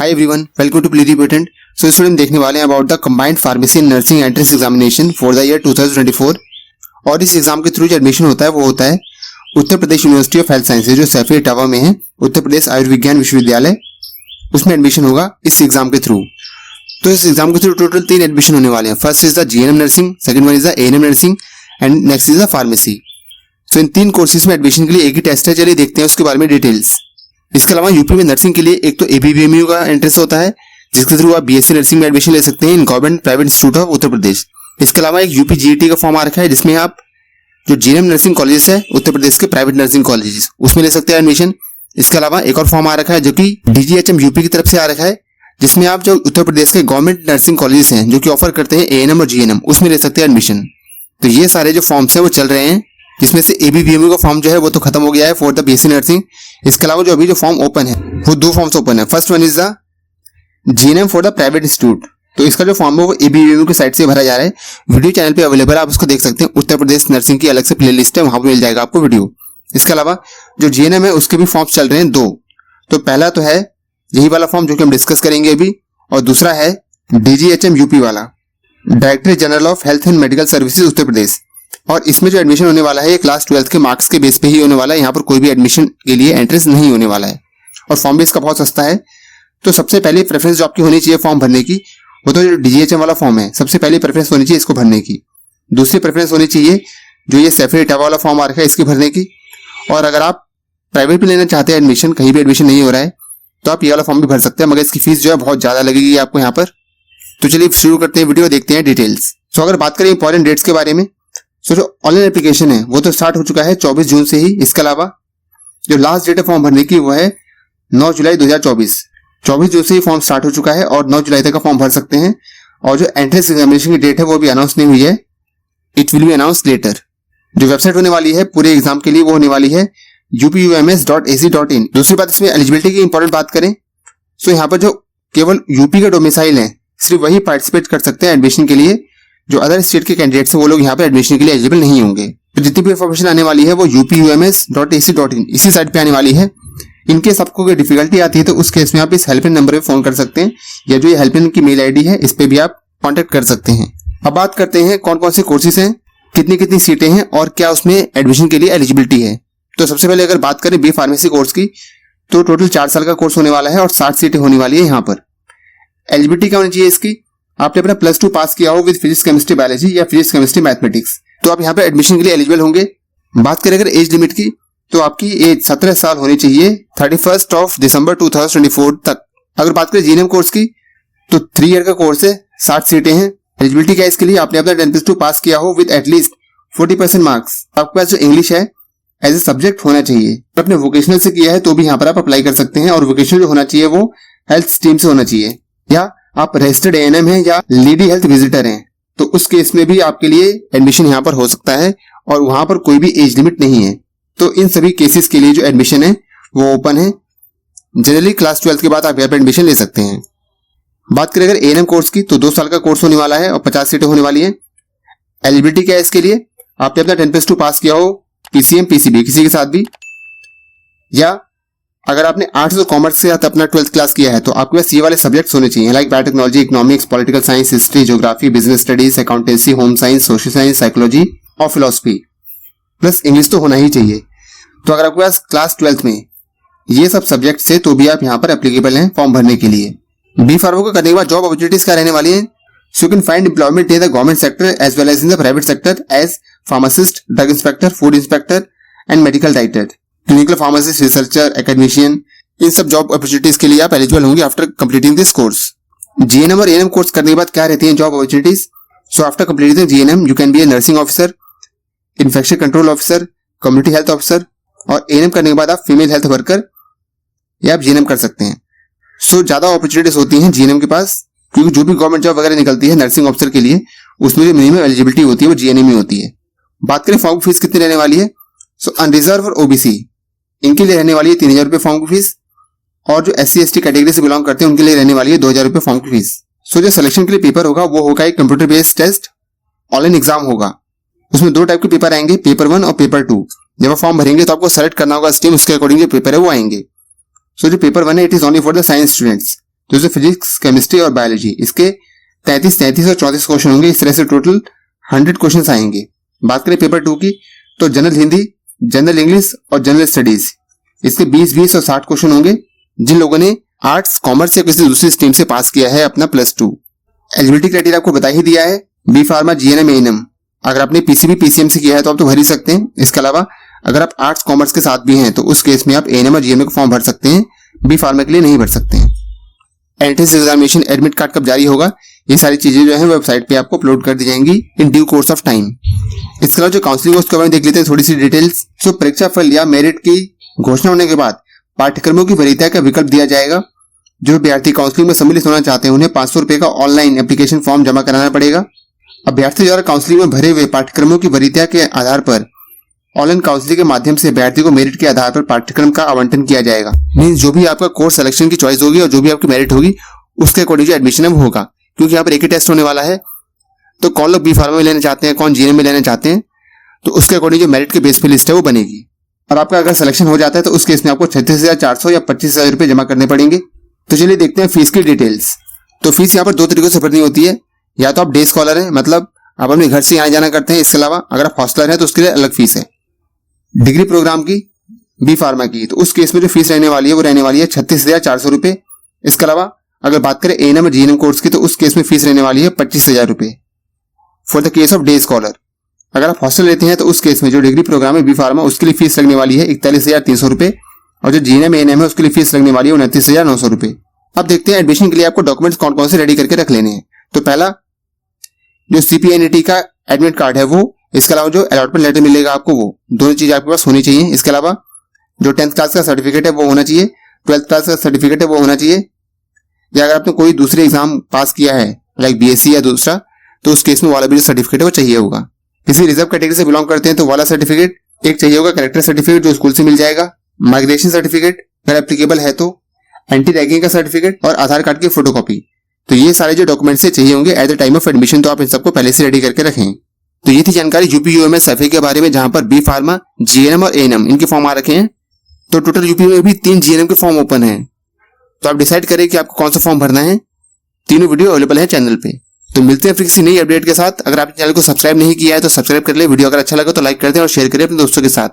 Hi everyone, welcome to प्लीरी patent. So इस वीडियो में देखने वाले हैं about the combined pharmacy and nursing entrance examination for the year 2024। और इस एग्जाम के थ्रू जो एडमिशन होता है वो होता है Uttar Pradesh university of health sciences जो सैफी इटावा में है, उत्तर प्रदेश आयुर्विज्ञान विश्वविद्यालय, उसमें एडमिशन होगा इस एग्जाम के थ्रू। तो इस एग्जाम के थ्रू टोटल 3 एडमिशन होने वाले हैं। First is the GNM nursing, second one is the ANM nursing and next is the pharmacy. तो इन 3 कोर्सेज में एडमिशन के लिए एक ही टेस्ट है। चलिए देखते हैं उसके बारे में डिटेल्स। इसके अलावा यूपी में नर्सिंग के लिए एक तो एबीबीएमयू का एंट्रेंस होता है जिसके थ्रू आप बीएससी नर्सिंग में एडमिशन ले सकते हैं in government private institute of Uttar Pradesh. इसके अलावा एक यूपी जीईटी का फॉर्म आ रखा है जिसमें आप जो जीएनएम नर्सिंग कॉलेजेस है उत्तर प्रदेश के प्राइवेट नर्सिंग कॉलेजेस उसमें ले सकते हैं एडमिशन। इसके अलावा एक और फॉर्म आ रखा है जो कि डीजीएचएम यूपी की तरफ से आ रखा है जिसमें आप जो उत्तर प्रदेश के गवर्नमेंट नर्सिंग कॉलेजेस हैं जो कि ऑफर करते हैं एएनएम और जीएनएम उसमें ले सकते हैं एडमिशन। तो ये सारे जो फॉर्म्स हैं वो चल रहे हैं, जिसमें से एबीबीएमयू का फॉर्म जो है वो तो खत्म हो गया है फॉर द बीएससी नर्सिंग। इसके अलावा जो अभी जो फॉर्म ओपन है वो 2 फॉर्म्स ओपन है। First one is the GNM for the private institute. तो इसका जो फॉर्म है वो एबीबीएमयू की साइट से भरा जा रहा है। वीडियो चैनल पे अवेलेबल है, आप उसको देख सकते हैं। उत्तर प्रदेश नर्सिंग की अलग से प्लेलिस्ट है, वहां पर मिल जाएगा आपको वीडियो। इसके अलावा जो जीएनएम है उसके भी फॉर्म्स चल रहे हैं 2। तो पहला तो है यही वाला फॉर्म जो कि हम डिस्कस करेंगे अभी, और दूसरा है डीजीएचएम यूपी वाला, director general of health and medical services Uttar Pradesh. और इसमें जो एडमिशन होने वाला है ये क्लास 12 के मार्क्स के बेस पे ही होने वाला है। यहाँ पर कोई भी एडमिशन के लिए एंट्रेंस नहीं होने वाला है और फॉर्म भी इसका बहुत सस्ता है। तो सबसे पहले प्रेफरेंस जो आपकी होनी चाहिए फॉर्म भरने की वो तो जो डीजीएचएम वाला फॉर्म है, सबसे पहले प्रेफरेंस होनी चाहिए इसको भरने की। दूसरी प्रेफरेंस होनी चाहिए जो ये सैफी इटावा वाला फॉर्म आ रखा है इसकी भरने की। और अगर आप प्राइवेट भी लेना चाहते हैं एडमिशन, कहीं भी एडमिशन नहीं हो रहा है, तो आप ये वाला फॉर्म भी भर सकते हैं, मगर इसकी फीस जो है बहुत ज्यादा लगेगी आपको यहाँ पर। तो चलिए शुरू करते हैं वीडियो, देखते हैं डिटेल्स। सो अगर बात करें इंपॉर्टेंट डेट्स के बारे में, सो जो ऑनलाइन एप्लीकेशन है वो तो स्टार्ट हो चुका है 24 जून से ही। इसके अलावा जो लास्ट डेट है फॉर्म भरने की वो है 9 जुलाई 2024। 24 जून से ही फॉर्म स्टार्ट हो चुका है और 9 जुलाई तक का फॉर्म भर सकते हैं। और जो एंट्रेंस एग्जामिनेशन की डेट है वो भी अनाउंस नहीं हुई है, it will be announce later. जो वेबसाइट होने वाली है पूरे एग्जाम के लिए वो होने वाली है upums.ac.in। दूसरी बात, इसमें एलिजिबिलिटी की इंपॉर्टेंट बात करें तो यहाँ पर जो केवल यूपी का डोमिसाइल है सिर्फ वही पार्टिसिपेट कर सकते हैं एडमिशन के लिए। जो अदर स्टेट के कैंडिडेट्स हैं वो लोग यहाँ पर एडमिशन के लिए एलिजिबल नहीं होंगे। तो जितनी भी इंफॉर्मेशन आने वाली है वो upums.ac.in इसी साइट पे आने वाली है। इनकेस आपको कोई डिफिकल्टी आती है तो उस केस में आप इस हेल्पलाइन नंबर पे फोन कर सकते हैं, या जो ये हेल्पलाइन की मेल आईडी है इस पे भी आप कांटेक्ट कर सकते हैं। अब बात करते हैं कौन कौन से कोर्सेज हैं, कितनी कितनी सीटें हैं और क्या उसमें एडमिशन के लिए एलिजिबिलिटी है। तो सबसे पहले अगर बात करें बी फार्मेसी कोर्स की, तो टोटल 4 साल का कोर्स होने वाला है और 60 सीटें होने वाली है। यहाँ पर एलिजिबिलिटी क्या होनी चाहिए इसकी, आपने अपना +2 पास किया हो विद फिजिक्स केमिस्ट्री बायोलॉजी या फिजिक्स केमिस्ट्री मैथमेटिक्स, तो आप यहाँ पे एडमिशन के लिए एलिजिबल होंगे। बात करें अगर एज लिमिट की, तो आपकी एज 17 साल होनी चाहिए 31 दिसंबर 2024 तक। अगर बात करें जीएनएम कोर्स की, तो 3 ईयर का कोर्स है, 60 सीटें हैं। एलिजिबिलिटी क्या है इसके लिए, आपने अपना 10+2 पास किया हो विद एटलीस्ट 40% मार्क्स। आपके पास जो इंग्लिश है एज ए सब्जेक्ट होना चाहिए। अपने वोकेशनल से किया है तो भी यहाँ पर आप अप्लाई कर सकते हैं, और वोकेशनल जो होना चाहिए वो हेल्थ स्ट्रीम से होना चाहिए, या आप रजिस्टर्ड एएनएम हैं या लेडी हेल्थ विजिटर हैं, तो उस केस में भी आपके लिए एडमिशन यहाँ पर हो सकता है और वहां पर कोई भी एज लिमिट नहीं है। तो इन सभी केसेस के लिए जो एडमिशन है वो ओपन है। जनरली क्लास 12 के बाद आप यहाँ पर एडमिशन ले सकते हैं। बात करें अगर एएनएम कोर्स की, तो 2 साल का कोर्स होने वाला है और 50 सीटें होने वाली है। एलिजिबिलिटी क्या है इसके लिए, आपने अपना 10+2 पास किया हो पीसीएम पीसीबी किसी के साथ भी, या अगर आपने आर्ट्स और कॉमर्स से अपना 12th क्लास किया है तो आपके पास ये वाले सब्जेक्ट्स होने चाहिए, like biotechnology, economics, political science, history, geography, business studies, accountancy, home science, social science, psychology और फिलोसफी, प्लस इंग्लिश तो होना ही चाहिए। तो अगर आपके पास क्लास 12th में ये सब सब्जेक्ट्स है तो भी आप यहाँ पर एप्लीकेबल हैं फॉर्म भरने के लिए। बी फार्मा को करने के बाद जॉब अपॉर्चुनिटीज क्या रहने वाली है, so you can find employment in the government sector as well as in the private sector as pharmacist, drug inspector, food inspector and medical writer, clinical pharmacist, researcher, academician. इन सब job opportunities के लिए आप eligible होंगे after completing this course. GNM और ANM course करने के बाद क्या रहती है job opportunities, so after completing GNM you can be a nursing officer, infection control officer, community health officer, और एएनएम करने के बाद आप फीमेल हेल्थ वर्कर या आप जीएनएम कर सकते हैं। सो ज्यादा अपॉर्चुनिटीज होती हैं जीएनएम के पास, क्योंकि जो भी गवर्नमेंट जॉब वगैरह निकलती है नर्सिंग ऑफिसर के लिए उसमें जो मिनिमम एलिजिबिलिटी होती है वो जीएनएम ही होती है। बात करें फॉर्म की फीस कितनी रहने वाली है, सो अनरिजर्व और ओबीसी इनके लिए रहने वाली है 3000 रुपये फॉर्म की फीस, और जो SC ST कैटेगरी से बिलोंग करते हैं उनके लिए रहने वाली है 2000 रुपये फॉर्म की फीस। सो जो सिलेक्शन के लिए पेपर होगा वो होगा एक computer based test, online exam होगा। उसमें 2 टाइप के पेपर आएंगे, पेपर 1 और पेपर 2। जब आप फॉर्म भरेंगे तो आपको सेलेक्ट करना होगा स्ट्रीम, उसके अकॉर्डिंग जो पेपर है वो आएंगे। सो जो पेपर 1 है it is only for the science students, दोस्तों फिजिक्स, केमिस्ट्री और बायोलॉजी, इसके 33 और 34 क्वेश्चन होंगे। इस तरह से टोटल 100 क्वेश्चन आएंगे। बात करें पेपर 2 की तो जनरल हिंदी, जनरल इंग्लिश और जनरल स्टडीज, इसके 20 और 60 क्वेश्चन होंगे। जिन लोगों ने आर्ट्स, कॉमर्स या किसी दूसरी स्ट्रीम से पास किया है अपना +2, एलिजिबिलिटी क्राइटेरिया आपको बता ही दिया है। बी फार्मा, जीएनएम, एएनएम, अगर आपने पीसीबी, पीसीएम से किया है तो आप तो भर ही सकते हैं। इसके अलावा अगर आप आर्ट्स, कॉमर्स के साथ भी हैं तो उस केस में आप एएनएम और जीएनएम का फॉर्म भर सकते हैं, बी फार्मा के लिए नहीं भर सकते हैं। एंट्रेंस एग्जामिनेशन एडमिट कार्ड कब जारी होगा, ये सारी चीजें जो है वेबसाइट पे आपको अपलोड कर दी जाएंगी in due course of time. इसके अलावा जो काउंसलिंग उसके बारे में देख लेते हैं थोड़ी सी डिटेल्स। तो परीक्षा फल या मेरिट की घोषणा होने के बाद पाठ्यक्रमों की वरीयता का विकल्प दिया जाएगा। जो अभ्यर्थी काउंसलिंग में सम्मिलित होना चाहते हैं उन्हें 500 रुपए का ऑनलाइन एप्लीकेशन फॉर्म जमा कराना पड़ेगा। अभ्यर्थी द्वारा काउंसलिंग में भरे हुए पाठ्यक्रमों की वरीयता के आधार पर ऑनलाइन काउंसलिंग के माध्यम से अभ्यर्थी को मेरिट के आधार पर पाठ्यक्रम का आवंटन किया जाएगा। मींस जो भी आपका कोर्स सिलेक्शन की चॉइस होगी और जो भी आपकी मेरिट होगी उसके अकॉर्डिंग जो एडमिशन है वो होगा। क्योंकि यहाँ पर एक ही टेस्ट होने वाला है, तो कौन लोग बी फार्मा में लेना चाहते हैं, कौन जीएनएम में लेना चाहते हैं, तो उसके अकॉर्डिंग जो मेरिट के बेस पे लिस्ट है वो बनेगी। और आपका अगर सिलेक्शन हो जाता है तो उस केस में आपको 36,400 या 25,000 रुपए जमा करने पड़ेंगे। तो चलिए देखते हैं फीस की डिटेल्स। तो फीस यहाँ पर 2 तरीकों से भरनी होती है। या तो आप डे स्कॉलर हैं, मतलब आप अपने घर से आने जाना करते हैं। इसके अलावा अगर आप हॉस्टलर हैं तो उसके लिए अलग फीस है। डिग्री प्रोग्राम की, बी फार्मा की, तो उस केस में जो फीस रहने वाली है वो रहने वाली है 36,400 रुपए। इसके अलावा अगर बात करें एएनएम और जीएनएम कोर्स की तो उस केस में फीस रहने वाली है 25,000 रुपए for the case of day scholar. अगर आप हॉस्टल लेते हैं तो उस केस में जो डिग्री प्रोग्राम है बी फार्मा उसके लिए फीस लगने वाली है 41,300 रुपए और जो जीएनएम एएनएम है उसके लिए फीस लगने वाली है 29,900 रुपए। अब देखते हैं एडमिशन के लिए आपको डॉक्यूमेंट्स कौन कौन से रेडी करके रख लेने हैं। तो पहला जो CPNET का एडमिट कार्ड है वो, इसके अलावा जो अलॉटमेंट लेटर मिलेगा आपको वो, दोनों चीज आपके पास होनी चाहिए। इसके अलावा जो 10th क्लास का सर्टिफिकेट है वो होना चाहिए, 12th क्लास का सर्टिफिकेट है वो होना चाहिए। या अगर आपने कोई दूसरे एग्जाम पास किया है लाइक BSc या दूसरा, तो उस केस में वाला भी जो सर्टिफिकेट है वो चाहिए होगा। किसी रिजर्व कैटेगरी से बिलोंग करते हैं तो वाला सर्टिफिकेट एक चाहिए होगा, करेक्टर सर्टिफिकेट जो स्कूल से मिल जाएगा, माइग्रेशन सर्टिफिकेट अगर एप्लीकेबल है तो, एंटी रैगिंग का सर्टिफिकेट और आधार कार्ड की फोटोकॉपी। तो ये सारे जो डॉक्यूमेंट्स चाहिए होंगे at the time of admission, तो आप इन सबको पहले से रेडी करके रखें। तो ये थी जानकारी यूपी UMS सर्वे के बारे में, जहां पर बी फार्मा, जीएनएम और एएनएम इनके फॉर्म आ रखे हैं। तो टोटल यूपी में भी 3 जीएनएम के फॉर्म ओपन है। तो आप डिसाइड करें कि आपको कौन सा फॉर्म भरना है। तीनों वीडियो अवेलेबल है चैनल पे। तो मिलते हैं फिर किसी नई अपडेट के साथ। अगर आपने चैनल को सब्सक्राइब नहीं किया है तो सब्सक्राइब कर ले। वीडियो अगर अच्छा लगा तो लाइक कर दें और शेयर करें अपने दोस्तों के साथ।